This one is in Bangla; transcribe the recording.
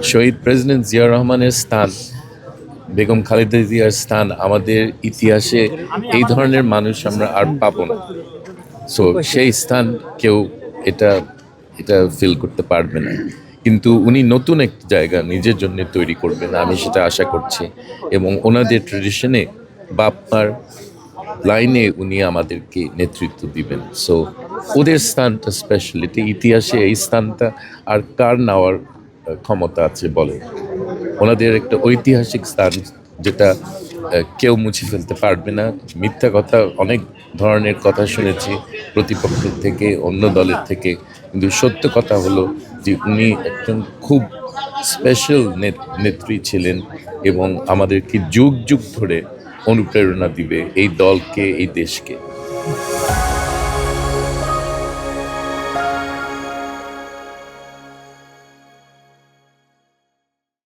শহীদ প্রেসিডেন্ট জিয়াউর রহমানের স্থান, বেগম খালেদা জিয়ার স্থান আমাদের ইতিহাসে এই ধরনের মানুষ আমরা আর পাবো না। সো সেই স্থান কেউ এটা এটা ফিল করতে পারবে না। কিন্তু উনি নতুন একটা জায়গা নিজের জন্য তৈরি করবেন, আমি সেটা আশা করছি। এবং ওনাদের ট্রেডিশনে বাপমার লাইনে উনি আমাদেরকে নেতৃত্ব দিবেন। সো ওদের স্থানটা স্পেশাল, এটা ইতিহাসে এই স্থানটা আর কার নেওয়ার ক্ষমতা আছে বলে। ওনাদের একটা ঐতিহাসিক স্থান, যেটা কেউ মুছে ফেলতে পারবে না। মিথ্যা কথা, অনেক ধরনের কথা শুনেছি প্রতিপক্ষের থেকে, অন্য দলের থেকে, কিন্তু সত্য কথা হলো যে উনি একজন খুব স্পেশাল নেত্রী ছিলেন এবং আমাদেরকে যুগ যুগ ধরে অনুপ্রেরণা দিবে এই দলকে, এই দেশকে।